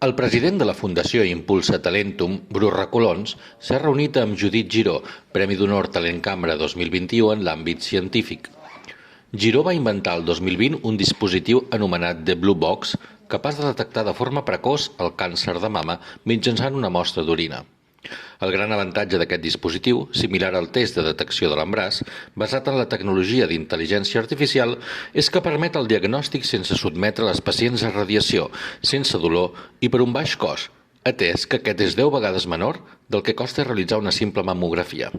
El president de la Fundació Impulsa Talentum, Bru Recolons, s'ha reunit amb Judit Giró, Premi d'Honor Talent Cambra 2021 en l'àmbit científic. Giró va inventar el 2020 un dispositiu anomenat The Blue Box, capaç de detectar de forma precoç el càncer de mama mitjançant una mostra d'orina. El gran avantatge d'aquest dispositiu, similar al test de detecció de l'embràs, basat en la tecnologia d'intel·ligència artificial, és que permet el diagnòstic sense sotmetre les pacients a radiació, sense dolor i per un baix cost, atès que aquest és 10 vegades menor del que costa realitzar una simple mamografia.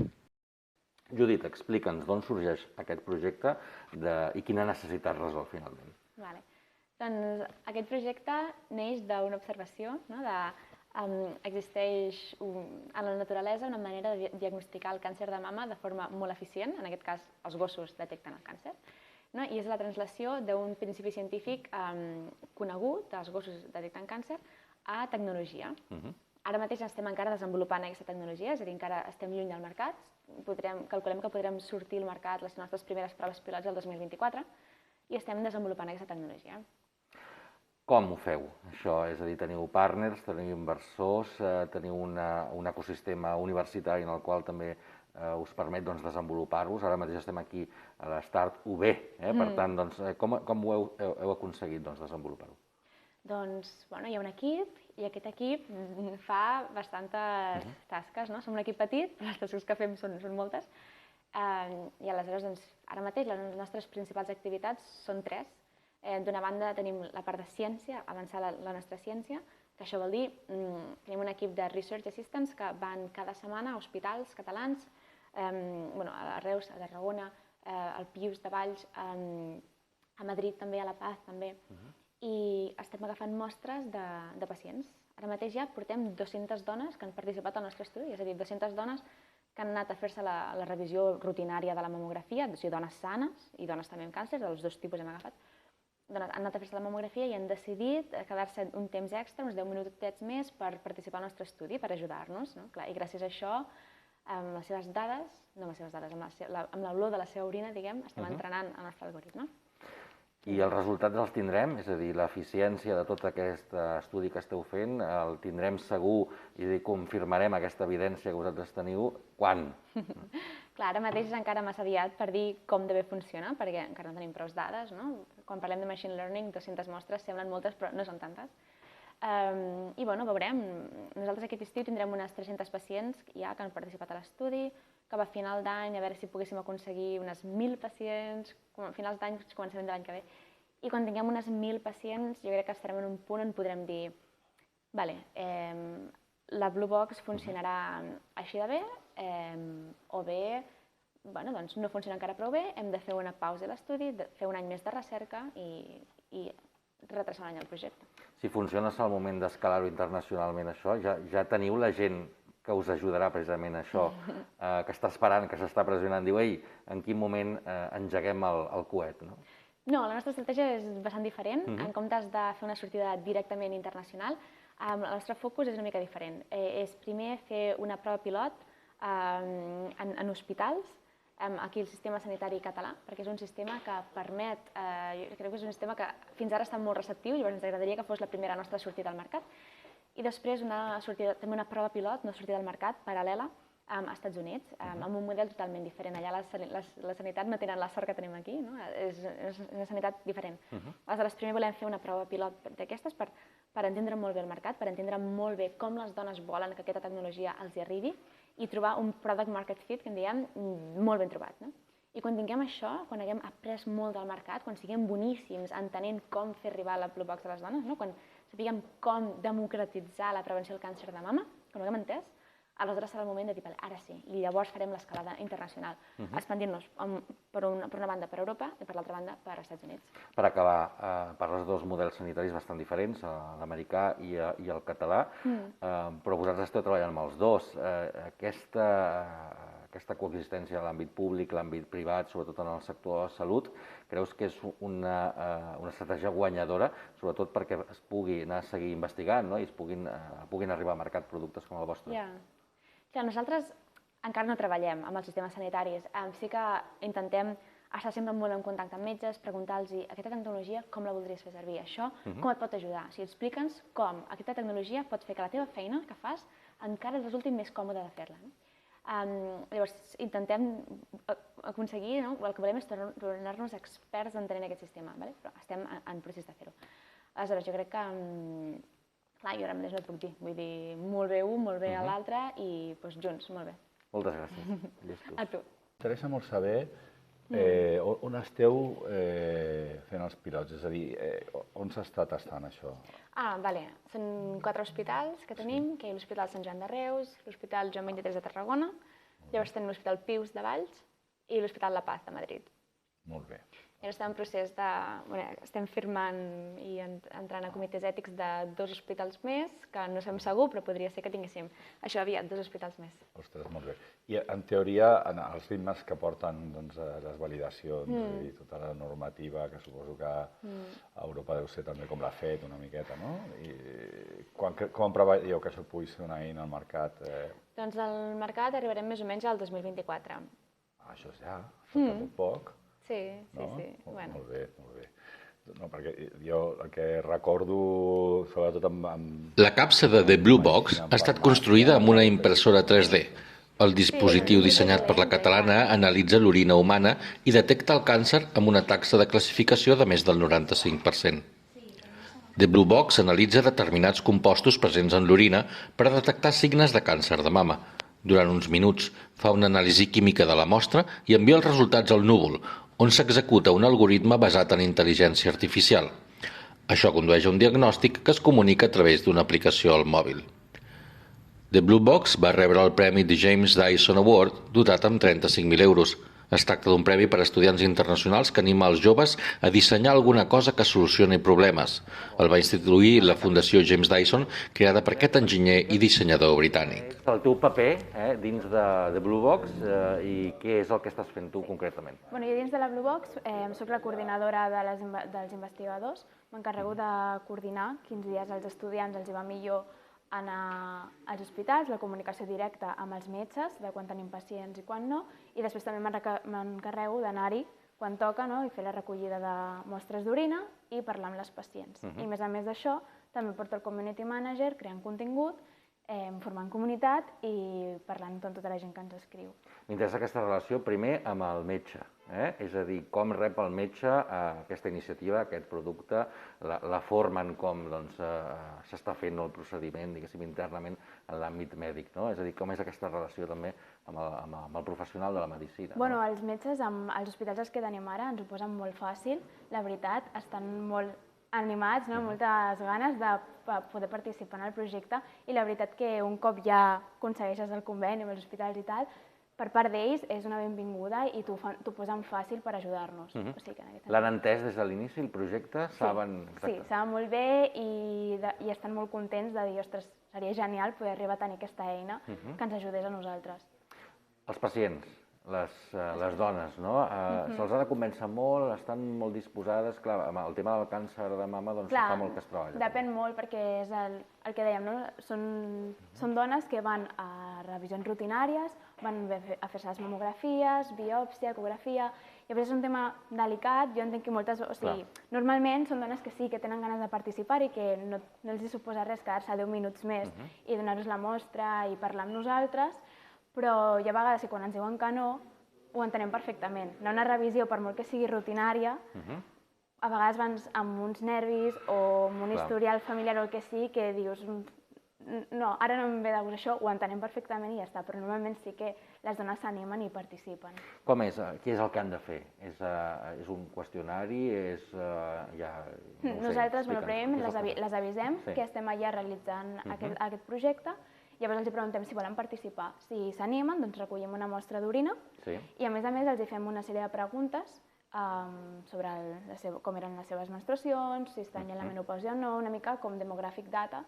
Judit, explica'ns d'on sorgeix aquest projecte i quina necessitat resol finalment. Vale. Doncs aquest projecte neix d'una observació, no? Existeix a la naturalesa una manera de diagnosticar el càncer de mama de forma molt eficient, en aquest cas els gossos detecten el càncer, no? I és la translació d'un principi científic conegut, els gossos detecten càncer, a tecnologia. Ara mateix estem encara desenvolupant aquesta tecnologia, és a dir, encara estem lluny del mercat, calculem que podrem sortir al mercat les nostres primeres proves pilots el 2024 i estem desenvolupant aquesta tecnologia. Com ho feu, això? És a dir, teniu partners, teniu inversors, teniu un ecosistema universitari en el qual també us permet desenvolupar-vos. Ara mateix estem aquí a l'Start UB, per tant, com ho heu aconseguit desenvolupar-ho? Doncs, hi ha un equip i aquest equip fa bastantes tasques, no? Som un equip petit, però les tasques que fem són moltes. I aleshores, ara mateix, les nostres principals activitats són tres. D'una banda tenim la part de ciència, avançar la nostra ciència, que això vol dir tenim un equip de Research Assistants que van cada setmana a hospitals catalans, a Reus, a Tarragona, al Pius de Valls, a Madrid també, a La Paz també, i estem agafant mostres de pacients. Ara mateix ja portem 200 dones que han participat al nostre estudi, és a dir, 200 dones que han anat a fer-se la revisió rutinària de la mamografia, o sigui, dones sanes i dones també amb càncer, dels dos tipus hem agafat. Han anat a fer-se la mamografia i han decidit quedar-se un temps extra, uns 10 minutets més, per participar al nostre estudi, per ajudar-nos. I gràcies a això, amb les seves dades, amb l'olor de la seva orina, diguem, estem entrenant el nostre algoritme. I els resultats els tindrem? És a dir, l'eficiència de tot aquest estudi que esteu fent, el tindrem segur i confirmarem aquesta evidència que vosaltres teniu, quan? Clar, ara mateix és encara massa aviat per dir com de bé funciona, perquè encara no tenim prou dades, no? Quan parlem de machine learning, 200 mostres semblen moltes, però no són tantes. I veurem. Nosaltres aquest estiu tindrem unes 300 pacients ja que han participat a l'estudi, cap a final d'any, a veure si poguéssim aconseguir unes 1.000 pacients, a finals d'any, començament de l'any que ve. I quan tinguem unes 1.000 pacients, jo crec que estarem en un punt on podrem dir la Blue Box funcionarà així de bé, o bé no funciona encara prou bé, hem de fer una pausa a l'estudi, fer un any més de recerca i retrasar un any el projecte. Si funciona és el moment d'escalar-ho internacionalment, això, ja teniu la gent que us ajudarà precisament a això, que està esperant, que s'està pressionant, diu, ei, en quin moment engeguem el coet, no? No, la nostra estratègia és bastant diferent. En comptes de fer una sortida directament internacional, el nostre focus és una mica diferent. És primer fer una prova pilot en hospitals, aquí el sistema sanitari català, perquè és un sistema que permet, jo crec que és un sistema que fins ara està molt receptiu, llavors ens agradaria que fos la primera nostra sortida al mercat. I després també una prova pilot, una sortida al mercat paral·lela als Estats Units, amb un model totalment diferent. Allà la sanitat no tenen la sort que tenim aquí, és una sanitat diferent. Aleshores, primer volem fer una prova pilot d'aquestes per entendre molt bé el mercat, per entendre molt bé com les dones volen que aquesta tecnologia els hi arribi i trobar un product market fit, que en diem, molt ben trobat. I quan tinguem això, quan haguem après molt del mercat, quan siguem boníssims entenent com fer arribar la Blue Box a les dones, quan sapiguem com democratitzar la prevenció del càncer de mama, quan ho haguem entès, aleshores serà el moment de dir, ara sí, i llavors farem l'escalada internacional, expandint-nos per una banda per Europa i per l'altra banda per Estats Units. Per acabar, parles de dos models sanitaris bastant diferents, l'americà i el català, però vosaltres esteu treballant amb els dos. Aquesta coexistència en l'àmbit públic, l'àmbit privat, sobretot en el sector de la salut, creus que és una estratègia guanyadora, sobretot perquè es pugui anar a seguir investigant i es puguin arribar al mercat productes com el vostre? Clar, nosaltres encara no treballem amb els sistemes sanitaris. Sí que intentem estar sempre molt en contacte amb metges, preguntar-los aquesta tecnologia com la voldries fer servir, això com et pot ajudar. O sigui, explica'ns com aquesta tecnologia pot fer que la teva feina que fas encara et resulti més còmode de fer-la. Llavors, intentem aconseguir, el que volem és tornar-nos experts entenent aquest sistema, però estem en procés de fer-ho. Aleshores, jo crec que, clar, jo ara mateix no et puc dir, vull dir, molt bé un, molt bé l'altre i junts, molt bé. Moltes gràcies. A tu. M'interessa molt saber on esteu fent els pilots, és a dir, on s'està tastant això? Vale. Són 4 hospitals que tenim, que hi ha l'Hospital Sant Joan de Reus, l'Hospital Joan 23 de Tarragona, llavors tenim l'Hospital Pius de Valls i l'Hospital La Paz de Madrid. Molt bé. Ara estem en procés de... estem firmant i entrant a comitès ètics de 2 hospitals més, que no sabem segur, però podria ser que tinguéssim això aviat, 2 hospitals més. Ostres, molt bé. I en teoria, els ritmes que porten les validacions i tota la normativa, que suposo que a Europa deu ser també com l'ha fet una miqueta, no? Com preveieu que això pugui ser una eina al mercat? Doncs al mercat arribarem més o menys al 2024. Això és ja, falta molt poc. Sí. Molt bé, molt bé. No, perquè jo el que recordo, sobretot amb... La capsa de The Blue Box ha estat construïda amb una impressora 3D. El dispositiu dissenyat per la catalana analitza l'orina humana i detecta el càncer amb una taxa de classificació de més del 95%. The Blue Box analitza determinats compostos presents en l'orina per a detectar signes de càncer de mama. Durant uns minuts fa una anàlisi química de la mostra i envia els resultats al núvol, on s'executa un algoritme basat en intel·ligència artificial. Això condueix a un diagnòstic que es comunica a través d'una aplicació al mòbil. The Blue Box va rebre el premi The James Dyson Award, dotat amb 35.000 euros. Es tracta d'un premi per a estudiants internacionals que anima els joves a dissenyar alguna cosa que solucioni problemes. El va instituir la Fundació James Dyson, creada per aquest enginyer i dissenyador britànic. El teu paper dins de Blue Box i què és el que estàs fent tu concretament? Jo dins de la Blue Box soc la coordinadora dels investigadors. M'encarrego de coordinar quins dies als estudiants els hi va millor anar als hospitals, la comunicació directa amb els metges, de quan tenim pacients i quan no, i després també m'encarrego d'anar-hi quan toca i fer la recollida de mostres d'orina i parlar amb les pacients. I a més d'això, també porto el community manager creant contingut, formant comunitat i parlant amb tota la gent que ens escriu. M'interessa aquesta relació primer amb el metge, és a dir, com rep el metge aquesta iniciativa, aquest producte, la forma en com s'està fent el procediment, diguéssim, internament en l'àmbit mèdic, és a dir, com és aquesta relació també amb el professional de la medicina. Bueno, els metges, als hospitals als que tenim ara, ens ho posen molt fàcil, la veritat, estan molt animats, moltes ganes de poder participar en el projecte i la veritat que un cop ja aconsegueixes el conveni amb els hospitals i tal, per part d'ells és una benvinguda i t'ho posen fàcil per ajudar-nos. L'han entès des de l'inici, el projecte? Sí, saben molt bé i estan molt contents de dir, ostres, seria genial poder arribar a tenir aquesta eina que ens ajudés a nosaltres. Els pacients, les dones, se'ls ha de convèncer molt, estan molt disposades, clar, amb el tema del càncer de mama doncs fa molt que es treballa. Depèn molt perquè és el que dèiem, són dones que van a revisions rutinàries, van a fer-se les mamografies, biòpsia, ecografia, i és un tema delicat, jo entenc que moltes, o sigui, normalment són dones que sí que tenen ganes de participar i que no els suposa res quedar-se 10 minuts més i donar-nos la mostra i parlar amb nosaltres, però hi ha vegades que quan ens diuen que no, ho entenem perfectament. Anar a una revisió, per molt que sigui rutinària, a vegades vas amb uns nervis o amb un historial familiar o el que sigui, que dius, no, ara no em ve de gust això, ho entenem perfectament i ja està, però normalment sí que les dones s'animen i participen. Com és? Què és el que han de fer? És un qüestionari? Nosaltres, primer les avisem que estem allà realitzant aquest projecte. Llavors els preguntem si volen participar. Si s'animen, doncs recollim una mostra d'orina i a més els fem una sèrie de preguntes sobre com eren les seves menstruacions, si estan ja en la menopàusia o no, una mica com demographic data.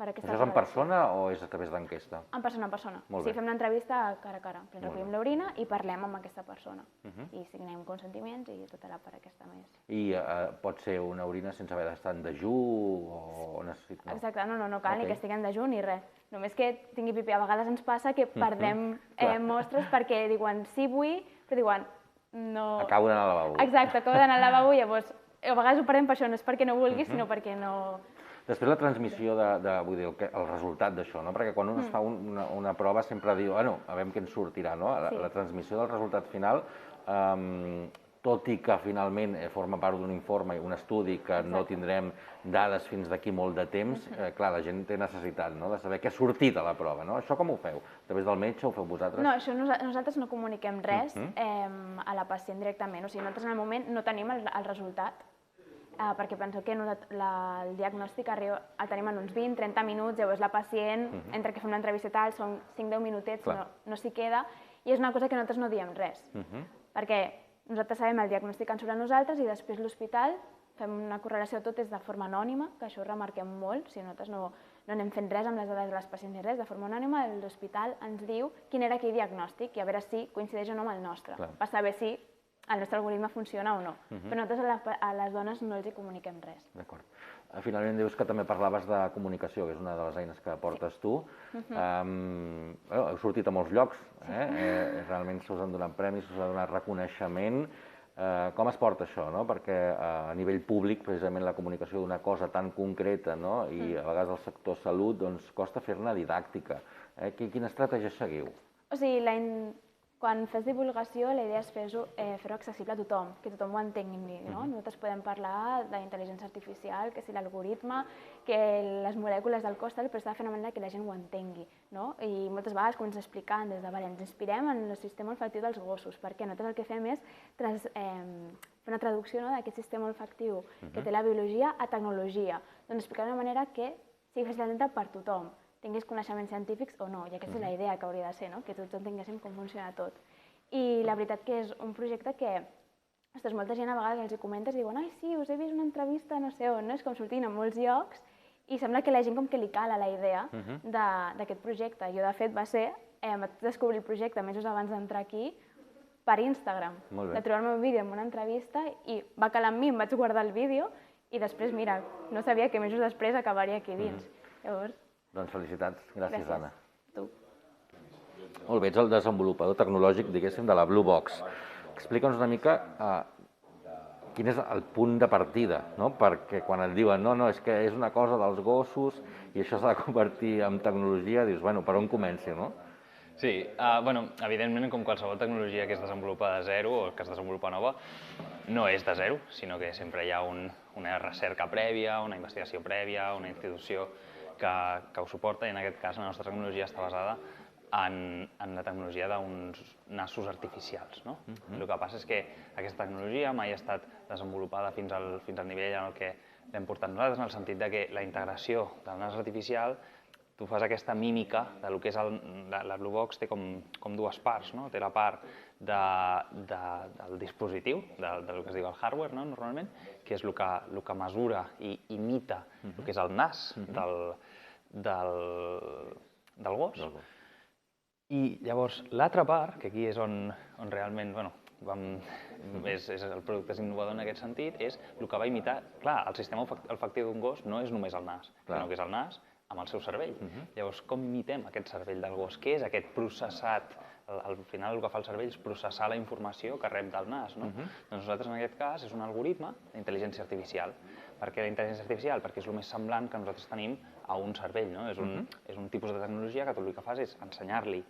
Això és en persona o és a través d'enquesta? En persona, en persona. Sí, fem una entrevista cara a cara. Recollim l'orina i parlem amb aquesta persona. I signem consentiments i tot allà per aquesta més. I pot ser una orina sense haver d'estar en dejú o necessita... Exacte, no cal ni que estigui en dejú ni res. Només que tingui pipí. A vegades ens passa que perdem mostres perquè diuen sí vull, però diuen no... Acabo d'anar al lavabo. Exacte, acabo d'anar al lavabo, llavors a vegades ho perdem per això, no és perquè no vulguis, sinó perquè no... Després la transmissió vull dir, el resultat d'això, no? Perquè quan un es fa una prova sempre diu, bueno, a veure què ens sortirà, no? La transmissió del resultat final, tot i que finalment forma part d'un informe i un estudi que no tindrem dades fins d'aquí molt de temps, clar, la gent té necessitat, no?, de saber què ha sortit a la prova, no? Això com ho feu? A través del metge ho feu vosaltres? No, això nosaltres no comuniquem res a la pacient directament, o sigui, nosaltres en el moment no tenim el resultat, perquè penseu que el diagnòstic el tenim en uns 20-30 minuts, llavors la pacient, entre que fem l'entrevista i tal, són 5-10 minutets, no s'hi queda, i és una cosa que nosaltres no diem res, perquè nosaltres sabem el diagnòstic que ens surt a nosaltres i després l'hospital fem una correlació de tot des de forma anònima, que això ho remarquem molt, si nosaltres no anem fent res amb les dades de les pacients ni res, de forma anònima l'hospital ens diu quin era aquell diagnòstic i a veure si coincideix o no amb el nostre, per saber si el nostre algoritme funciona o no. Però nosaltres a les dones no els hi comuniquem res. D'acord. Finalment dius que també parlaves de comunicació, que és una de les eines que portes tu. Heu sortit a molts llocs, realment se us han donat premis, se us ha donat reconeixement. Com es porta això, no? Perquè a nivell públic, precisament la comunicació d'una cosa tan concreta, no? I a vegades al sector salut, doncs costa fer-ne didàctica. Quina estratègia seguiu? O sigui, quan fes divulgació, la idea és fer-ho accessible a tothom, que tothom ho entengui, no? Nosaltres podem parlar d'intel·ligència artificial, que si l'algoritme, que les molècules del cos, però s'ha de fer de manera que la gent ho entengui, no? I moltes vegades comença explicant des de, ens inspirem en el sistema olfactiu dels gossos, perquè nosaltres el que fem és fer una traducció d'aquest sistema olfactiu que té la biologia a tecnologia, doncs explicar d'una manera que sigui fàcil d'entendre per tothom, tinguis coneixements científics o no, i aquesta és la idea que hauria de ser, que tots entenguéssim com funciona tot. I la veritat que és un projecte que, ostres, molta gent a vegades els hi comentes i diuen ai, sí, us he vist una entrevista no sé on, és com sortint a molts llocs i sembla que la gent com que li cala la idea d'aquest projecte. Jo, de fet, vaig descobrir el projecte mesos abans d'entrar aquí per Instagram, de trobar-me un vídeo amb una entrevista i va calar amb mi, em vaig guardar el vídeo i després, mira, no sabia que mesos després acabaria aquí dins. Llavors... Doncs felicitats. Gràcies, Anna. Tu. Molt bé, ets el desenvolupador tecnològic, diguéssim, de la Blue Box. Explica'ns una mica quin és el punt de partida, no? Perquè quan et diuen no, és que és una cosa dels gossos i això s'ha de convertir en tecnologia, dius, bueno, per on comenci, no? Sí, evidentment, com qualsevol tecnologia que es desenvolupa de zero o que es desenvolupa nova, no és de zero, sinó que sempre hi ha una recerca prèvia, una investigació prèvia, una institució que ho suporta, i en aquest cas la nostra tecnologia està basada en la tecnologia d'uns nassos artificials. El que passa és que aquesta tecnologia mai ha estat desenvolupada fins al nivell en el que l'hem portat nosaltres, en el sentit que la integració del nas artificial, tu fas aquesta mímica del que és la Blue Box, té com dues parts. Té la part del dispositiu, del que es diu el hardware, normalment, que és el que mesura i imita el que és el nas del gos. I llavors l'altra part, que aquí és on realment és el producte innovador en aquest sentit, és el que va imitar... Clar, el sistema olfactiu d'un gos no és només el nas, sinó que és el nas amb el seu cervell. Llavors, com imitem aquest cervell del gos? Què és aquest processat? Al final el que fa el cervell és processar la informació que rep del nas. Doncs nosaltres en aquest cas és un algoritme d'intel·ligència artificial. Per què la intel·ligència artificial? Perquè és el més semblant que nosaltres tenim a un cervell. És un tipus de tecnologia que tu el que fas és ensenyar-li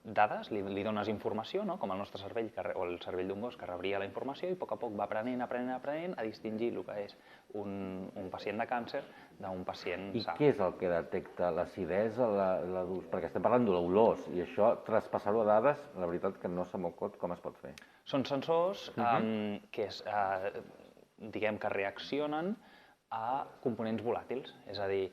dades, li dones informació, com el nostre cervell o el cervell d'un gos que rebria la informació i a poc va aprenent a distingir el que és un pacient de càncer d'un pacient sa. I què és el que detecta l'acidesa, perquè estem parlant d'olors i això, traspassar-ho a dades, la veritat que no se m'ocot com es pot fer. Són sensors que diguem que reaccionen a components volàtils, és a dir,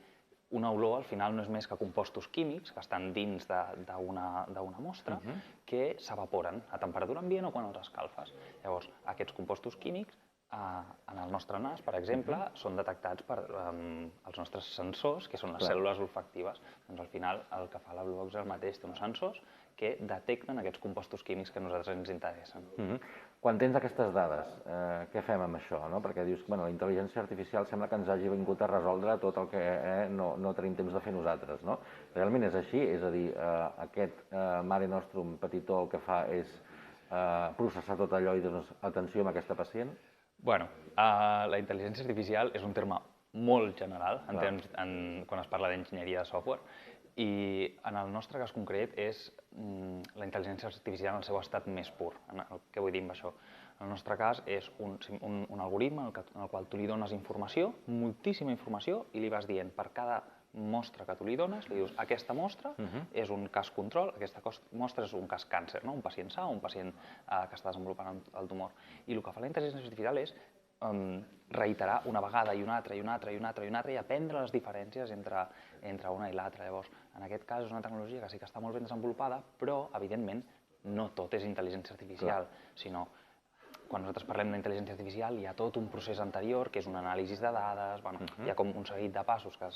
una olor al final no és més que compostos químics que estan dins d'una mostra que s'evaporen a temperatura ambient o quan els escalfes. Llavors, aquests compostos químics en el nostre nas, per exemple, són detectats per els nostres sensors, que són les cèl·lules olfactives. Doncs al final el que fa la Blue Box és el mateix, té uns sensors que detecten aquests compostos químics que a nosaltres ens interessen. Quan tens aquestes dades, què fem amb això? Perquè dius que la intel·ligència artificial sembla que ens hagi vingut a resoldre tot el que no tenim temps de fer nosaltres. Realment és així? És a dir, aquest Mare Nostrum petitó el que fa és processar tot allò i dones atenció a aquesta pacient? Bueno, la intel·ligència artificial és un terme molt general quan es parla d'enginyeria de software, i en el nostre cas concret és la intel·ligència artificial en el seu estat més pur. Què vull dir amb això? En el nostre cas és un algoritme en el qual tu li dones informació, moltíssima informació, i li vas dient per cada mostra que tu li dones, li dius aquesta mostra és un cas control, aquesta mostra és un cas càncer, un pacient sa o un pacient que està desenvolupant el tumor. I el que fa la intel·ligència artificial és reiterar una vegada i una altra i una altra i una altra i una altra i aprendre les diferències entre una i l'altra. Llavors, en aquest cas és una tecnologia que sí que està molt ben desenvolupada, però, evidentment, no tot és intel·ligència artificial, sinó quan nosaltres parlem d'intel·ligència artificial hi ha tot un procés anterior, que és un anàlisi de dades, hi ha com un seguit de passos que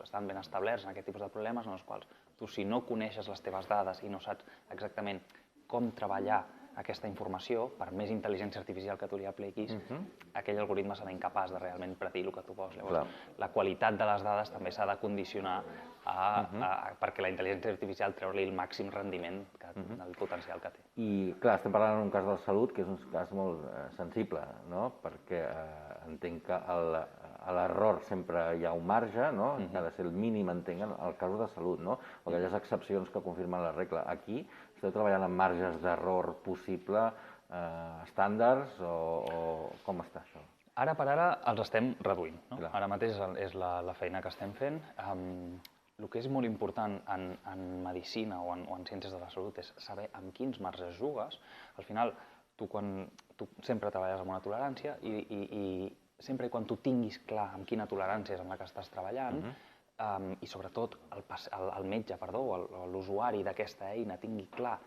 estan ben establerts en aquest tipus de problemes, en els quals tu, si no coneixes les teves dades i no saps exactament com treballar aquesta informació, per més intel·ligència artificial que tu li apliquis, aquell algoritme serà incapaç de realment predir el que tu vols. Llavors, la qualitat de les dades també s'ha de condicionar perquè la intel·ligència artificial treure-li el màxim rendiment del potencial que té. I, clar, estem parlant en un cas de la salut, que és un cas molt sensible, no? Perquè entenc que a l'error sempre hi ha un marge, no? Que ha de ser el mínim, entenc, en el cas de salut, no? O aquelles excepcions que confirmen la regla. Aquí esteu treballant amb marges d'error possible, estàndards, o com està això? Ara per ara els estem reduint. Ara mateix és la feina que estem fent. El que és molt important en medicina o en ciències de la salut és saber amb quins marges jugues. Al final, tu sempre treballes amb una tolerància i sempre quan tu tinguis clar amb quina tolerància és amb la que estàs treballant, i sobretot el metge, o l'usuari d'aquesta eina tingui clar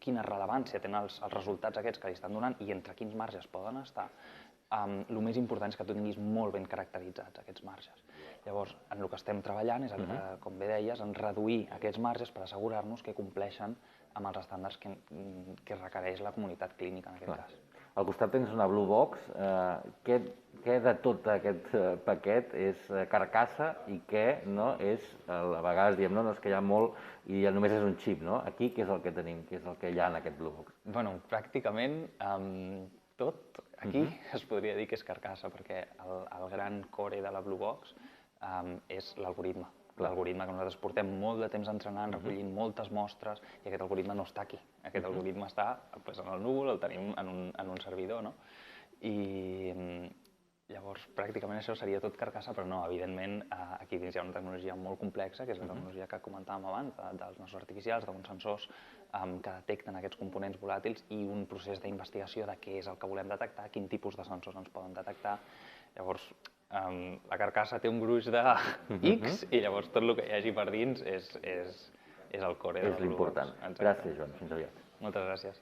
quina rellevància tenen els resultats aquests que li estan donant i entre quins marges poden estar, el més important és que tu tinguis molt ben caracteritzats aquests marges. Llavors, en el que estem treballant és, com bé deies, en reduir aquests marges per assegurar-nos que compleixen amb els estàndards que requereix la comunitat clínica en aquest cas. Al costat tens una Blue Box. Què de tot aquest paquet és carcassa i què és, a vegades diem, no, és que hi ha molt i només és un xip, no? Aquí què és el que tenim, què és el que hi ha en aquest Blue Box? Bueno, pràcticament tot aquí es podria dir que és carcassa, perquè el gran core de la Blue Box és l'algoritme. L'algoritme que nosaltres portem molt de temps entrenant, recollint moltes mostres, i aquest algoritme no està aquí. Aquest algoritme està en el núvol, el tenim en un servidor, no? I llavors, pràcticament això seria tot carcassa, però no, evidentment, aquí dins hi ha una tecnologia molt complexa, que és la tecnologia que comentàvem abans, dels nassos artificials, d'uns sensors que detecten aquests components volàtils i un procés d'investigació de què és el que volem detectar, quin tipus de sensors ens poden detectar. Llavors, la carcassa té un gruix de X i llavors tot el que hi hagi per dins és el core de la Blue Box. És l'important. Gràcies, Joan. Fins aviat. Moltes gràcies.